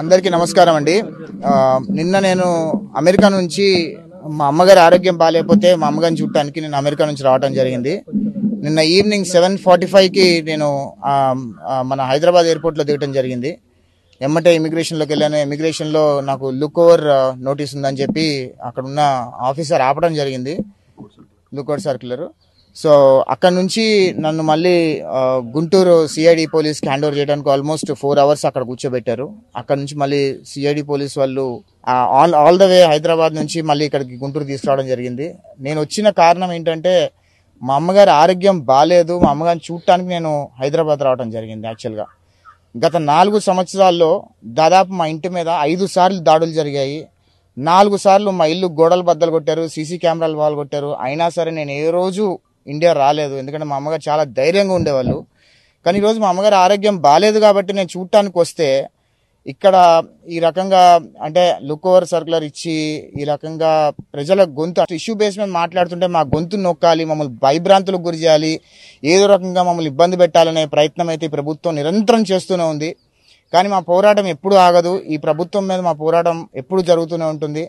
అందరికీ నమస్కారం అండి. నిన్న నేను అమెరికా నుంచి మా అమ్మగారి ఆరోగ్యం బాగాలేకపోతే మా అమ్మగారిని చూడటానికి నేను అమెరికా నుంచి రావడం జరిగింది. నిన్న ఈవినింగ్ 7:45కి నేను మన హైదరాబాద్ ఎయిర్పోర్ట్లో దిగటం జరిగింది. ఎమ్మటే ఇమిగ్రేషన్లోకి వెళ్ళాను. ఇమిగ్రేషన్లో నాకు లుక్ ఓవర్ నోటీస్ ఉందని చెప్పి అక్కడ ఉన్న ఆఫీసర్ ఆపడం జరిగింది, లుక్ ఓవర్ సర్క్యులర్. సో అక్కడ నుంచి నన్ను మళ్ళీ గుంటూరు సిఐడి పోలీస్కి హ్యాండ్ ఓవర్ చేయడానికి ఆల్మోస్ట్ 4 hours అక్కడ కూర్చోబెట్టారు. అక్కడ నుంచి మళ్ళీ సిఐడి పోలీస్ వాళ్ళు ఆల్ ద వే హైదరాబాద్ నుంచి మళ్ళీ ఇక్కడికి గుంటూరు తీసుకురావడం జరిగింది. నేను వచ్చిన కారణం ఏంటంటే మా అమ్మగారి ఆరోగ్యం బాగాలేదు, మా అమ్మగారిని చూడటానికి నేను హైదరాబాద్ రావడం జరిగింది. యాక్చువల్గా గత 4 సంవత్సరాల్లో దాదాపు మా ఇంటి మీద 5 సార్లు దాడులు జరిగాయి. 4 సార్లు మా ఇల్లు గోడలు బద్దలు కొట్టారు, సీసీ కెమెరాలు వాళ్ళు కొట్టారు. అయినా సరే నేను ఏ రోజు ఇండియా రాలేదు, ఎందుకంటే మా అమ్మగారు చాలా ధైర్యంగా ఉండేవాళ్ళు. కానీ ఈరోజు మా అమ్మగారి ఆరోగ్యం బాగాలేదు కాబట్టి నేను చూడటానికి వస్తే ఇక్కడ ఈ రకంగా అంటే లుక్ ఓవర్ సర్క్యులర్ ఇచ్చి ఈ రకంగా ప్రజల గొంతు ఇష్యూ బేస్ మీద మాట్లాడుతుంటే మా గొంతు నొక్కాలి, మమ్మల్ని భయభ్రాంతులకు గురి చేయాలి, ఏదో రకంగా మమ్మల్ని ఇబ్బంది పెట్టాలనే ప్రయత్నం అయితే ఈ ప్రభుత్వం నిరంతరం చేస్తూనే ఉంది. కానీ మా పోరాటం ఎప్పుడు ఆగదు. ఈ ప్రభుత్వం మీద మా పోరాటం ఎప్పుడు జరుగుతూనే ఉంటుంది.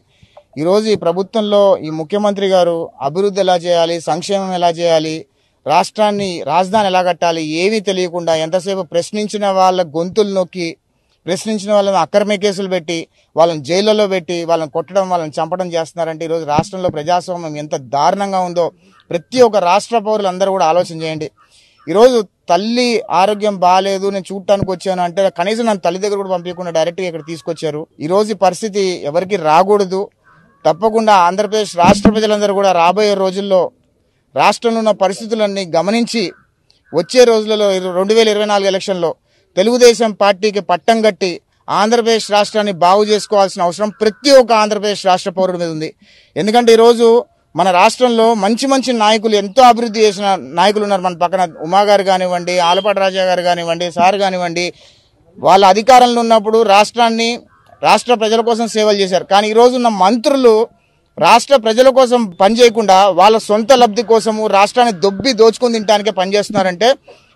ఈరోజు ఈ ప్రభుత్వంలో ఈ ముఖ్యమంత్రి గారు అభివృద్ధి ఎలా చేయాలి, సంక్షేమం ఎలా చేయాలి, రాష్ట్రాన్ని రాజధాని ఎలా కట్టాలి ఏమీ తెలియకుండా ఎంతసేపు ప్రశ్నించిన వాళ్ళ గొంతులు నొక్కి, ప్రశ్నించిన వాళ్ళని అక్రమ కేసులు పెట్టి, వాళ్ళని జైళ్ళలో పెట్టి, వాళ్ళని కొట్టడం, వాళ్ళని చంపడం చేస్తున్నారంటే ఈరోజు రాష్ట్రంలో ప్రజాస్వామ్యం ఎంత దారుణంగా ఉందో ప్రతి ఒక్క రాష్ట్ర పౌరులు అందరూ కూడా ఆలోచన చేయండి. ఈరోజు తల్లి ఆరోగ్యం బాగాలేదు, నేను చూడటానికి వచ్చాను అంటే కనీసం నన్ను తల్లి దగ్గర కూడా పంపించకుండా డైరెక్ట్గా ఇక్కడ తీసుకొచ్చారు. ఈరోజు ఈ పరిస్థితి ఎవరికి రాకూడదు. తప్పకుండా ఆంధ్రప్రదేశ్ రాష్ట్ర ప్రజలందరూ కూడా రాబోయే రోజుల్లో రాష్ట్రంలో ఉన్న పరిస్థితులన్నీ గమనించి వచ్చే రోజులలో 2024 ఎలక్షన్లో తెలుగుదేశం పార్టీకి పట్టం కట్టి ఆంధ్రప్రదేశ్ రాష్ట్రాన్ని బాగు చేసుకోవాల్సిన అవసరం ప్రతి ఒక్క ఆంధ్రప్రదేశ్ రాష్ట్ర పౌరుడి మీద ఉంది. ఎందుకంటే ఈరోజు మన రాష్ట్రంలో మంచి మంచి నాయకులు, ఎంతో అభివృద్ధి చేసిన నాయకులు ఉన్నారు. మన పక్కన ఉమా గారు కానివ్వండి, ఆలపాటి రాజా గారు కానివ్వండి, సార్ కానివ్వండి, వాళ్ళ అధికారంలో ఉన్నప్పుడు రాష్ట్ర ప్రజల కోసం సేవలు చేశారు. కానీ ఈరోజు ఉన్న మంత్రులు రాష్ట్ర ప్రజల కోసం పనిచేయకుండా వాళ్ళ సొంత లబ్ధి కోసము రాష్ట్రాన్ని దోచుకుని తినడానికే పనిచేస్తున్నారంటే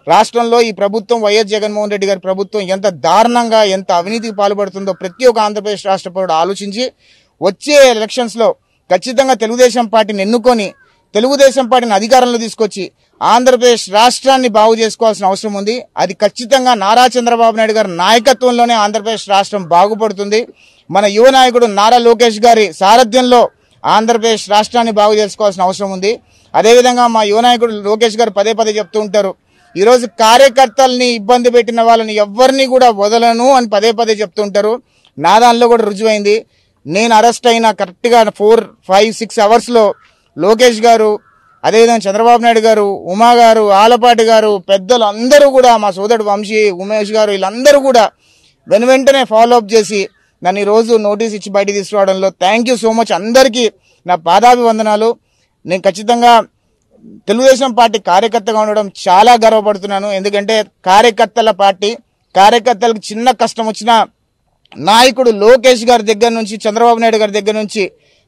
రాష్ట్రంలో ఈ ప్రభుత్వం వైఎస్ జగన్మోహన్ రెడ్డి గారి ప్రభుత్వం ఎంత దారుణంగా, ఎంత అవినీతికి పాల్పడుతుందో ప్రతి ఒక్క ఆంధ్రప్రదేశ్ రాష్ట్ర పౌరుడు ఆలోచించి వచ్చే ఎలక్షన్స్లో ఖచ్చితంగా తెలుగుదేశం పార్టీని ఎన్నుకొని తెలుగుదేశం పార్టీని అధికారంలో తీసుకొచ్చి ఆంధ్రప్రదేశ్ రాష్ట్రాన్ని బాగు చేసుకోవాల్సిన అవసరం ఉంది. అది ఖచ్చితంగా నారా చంద్రబాబు నాయుడు గారి నాయకత్వంలోనే ఆంధ్రప్రదేశ్ రాష్ట్రం బాగుపడుతుంది. మన యువ నాయకుడు నారా లోకేష్ గారి సారథ్యంలో ఆంధ్రప్రదేశ్ రాష్ట్రాన్ని బాగు చేసుకోవాల్సిన అవసరం ఉంది. అదేవిధంగా మా యువ నాయకుడు లోకేష్ గారు పదే చెప్తూ ఉంటారు, ఈరోజు కార్యకర్తల్ని ఇబ్బంది పెట్టిన వాళ్ళని ఎవరిని కూడా వదలను అని పదే చెప్తుంటారు. నా దానిలో కూడా రుజువైంది. నేను అరెస్ట్ అయిన కరెక్ట్గా 4-5-6 అవర్స్లో లోకేష్ గారు, అదేవిధంగా చంద్రబాబు నాయుడు గారు, ఉమా గారు, ఆలపాటి గారు, పెద్దలు అందరూ కూడా, మా సోదరుడు వంశీ, ఉమేష్ గారు, వీళ్ళందరూ కూడా వెంటనే ఫాలో అప్ చేసి నన్ను ఈరోజు నోటీస్ ఇచ్చి బయట తీసుకురావడంలో థ్యాంక్ యూ సో మచ్. అందరికీ నా పాదాభివందనాలు. నేను ఖచ్చితంగా తెలుగుదేశం పార్టీ కార్యకర్తగా ఉండడం చాలా గర్వపడుతున్నాను. ఎందుకంటే కార్యకర్తల పార్టీ, కార్యకర్తలకు చిన్న కష్టం వచ్చినా నాయకుడు లోకేష్ గారి దగ్గర నుంచి, చంద్రబాబు నాయుడు గారి దగ్గర నుంచి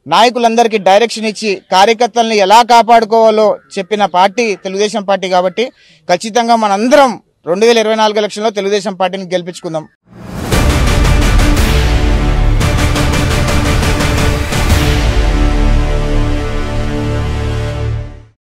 నాయకులందరికీ డైరెక్షన్ ఇచ్చి కార్యకర్తల్ని ఎలా కాపాడుకోవాలో చెప్పిన పార్టీ తెలుగుదేశం పార్టీ. కాబట్టి ఖచ్చితంగా మనందరం 2024 ఎలక్షన్లో తెలుగుదేశం పార్టీని గెలిపించుకుందాం.